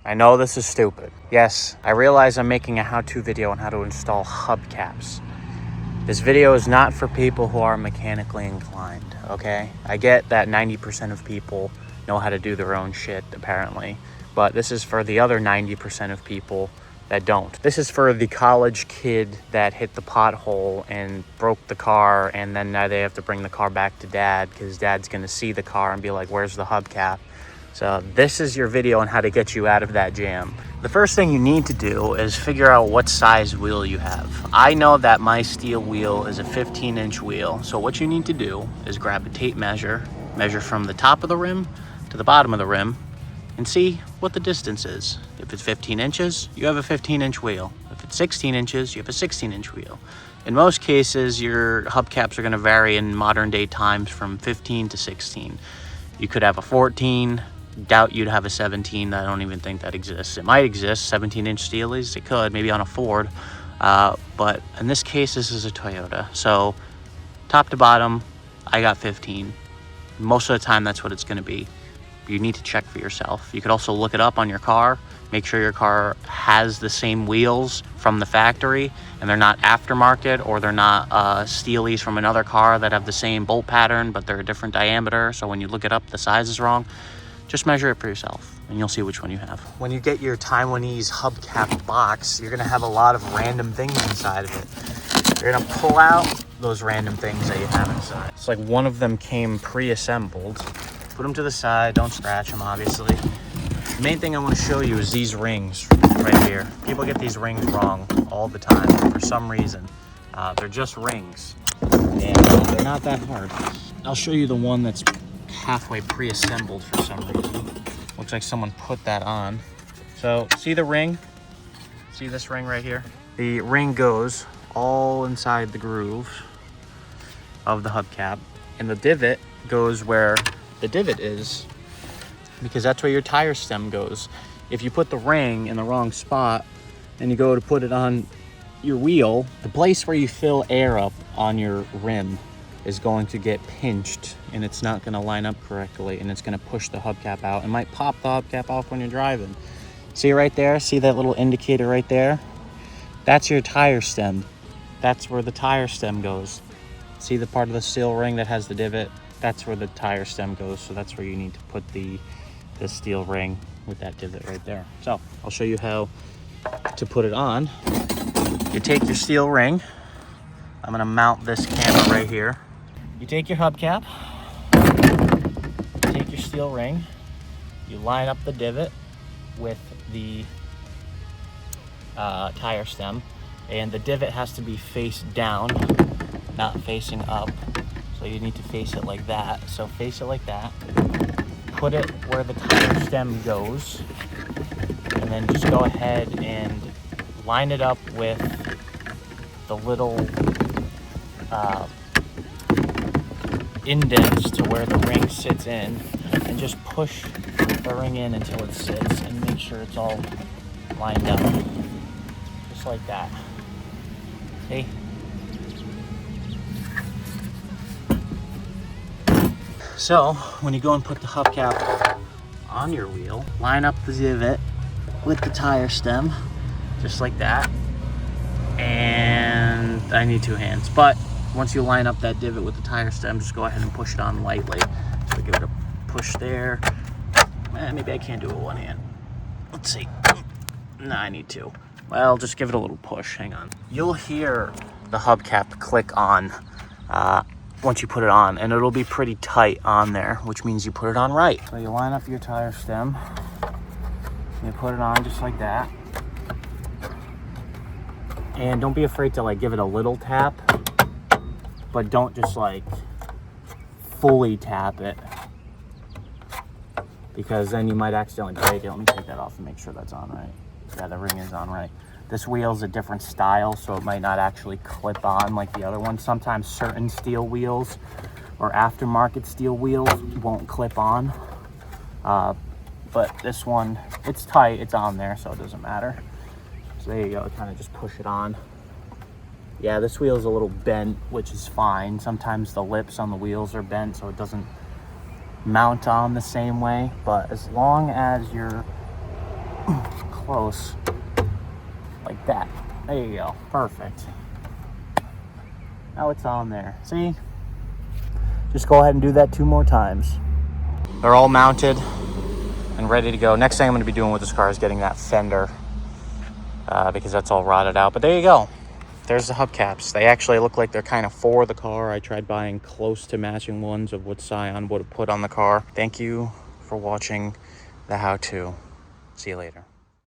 I know this is stupid. Yes, I realize I'm making a how-to video on how to install hubcaps. This video is not for people who are mechanically inclined, okay? I get that 90% of people know how to do their own shit, apparently. But this is for the other 90% of people that don't. This is for the college kid that hit the pothole and broke the car, and then now they have to bring the car back to dad because dad's gonna see the car and be like, where's the hubcap? So this is your video on how to get you out of that jam. The first thing you need to do is figure out what size wheel you have. I know that my steel wheel is a 15-inch wheel. So what you need to do is grab a tape measure, measure from the top of the rim to the bottom of the rim, and see what the distance is. If it's 15 inches, you have a 15-inch wheel. If it's 16 inches, you have a 16-inch wheel. In most cases, your hubcaps are gonna vary in modern day times from 15 to 16. You could have a 14, doubt you'd have a 17. I don't even think that exists. It might exist, 17-inch steelies, it could, maybe on a Ford. But in this case, this is a Toyota. So top to bottom, I got 15. Most of the time, that's what it's gonna be. You need to check for yourself. You could also look it up on your car, make sure your car has the same wheels from the factory and they're not aftermarket, or they're not steelies from another car that have the same bolt pattern, but they're a different diameter. So when you look it up, the size is wrong. Just measure it for yourself and you'll see which one you have. When you get your Taiwanese hubcap box, you're gonna have a lot of random things inside of it. You're gonna pull out those random things that you have inside. It's like one of them came pre-assembled. Put them to the side, don't scratch them, obviously. The main thing I want to show you is these rings right here. People get these rings wrong all the time for some reason. They're just rings, and they're not that hard. I'll show you the one that's halfway pre-assembled for some reason. Looks like someone put that on. So see the ring? See this ring right here? The ring goes all inside the groove of the hubcap, and the divot goes where the divot is, because that's where your tire stem goes. If you put the ring in the wrong spot and you go to put it on your wheel, the place where you fill air up on your rim is going to get pinched, and it's not going to line up correctly, and it's going to push the hubcap out. It might pop the hubcap off when you're driving. See right there? See that little indicator right there? That's your tire stem. That's where the tire stem goes. See the part of the steel ring that has the divot? That's where the tire stem goes. So that's where you need to put the steel ring with that divot right there. So I'll show you how to put it on. You take your steel ring. I'm gonna mount this camera right here. You take your hubcap, you take your steel ring, you line up the divot with the tire stem, and the divot has to be face down, not facing up. So you need to face it like that. So face it like that. Put it where the tire stem goes. And then just go ahead and line it up with the little indents to where the ring sits in. And just push the ring in until it sits, and make sure it's all lined up. Just like that. See? So when you go and put the hubcap on your wheel, line up the divot with the tire stem, just like that. And I need two hands, but once you line up that divot with the tire stem, just go ahead and push it on lightly. So give it a push there. Maybe I can't do it with one hand. Let's see. No, I need two. Well, just give it a little push. Hang on. You'll hear the hubcap click on once you put it on, and it'll be pretty tight on there, which means you put it on right. So you line up your tire stem, you put it on just like that, and don't be afraid to like give it a little tap, but don't just like fully tap it, because then you might accidentally break it. Let me take that off and make sure that's on right. Yeah, the ring is on right. This wheel's a different style, so it might not actually clip on like the other one. Sometimes certain steel wheels or aftermarket steel wheels won't clip on. But this one, it's tight, it's on there, so it doesn't matter. So there you go, kind of just push it on. Yeah, this wheel's a little bent, which is fine. Sometimes the lips on the wheels are bent, so it doesn't mount on the same way. But as long as your close, like that. There you go, perfect. Now it's on there, see? Just go ahead and do that 2 more times. They're all mounted and ready to go. Next thing I'm gonna be doing with this car is getting that fender because that's all rotted out, but there you go. There's the hubcaps. They actually look like they're kind of for the car. I tried buying close to matching ones of what Scion would have put on the car. Thank you for watching the how-to. See you later.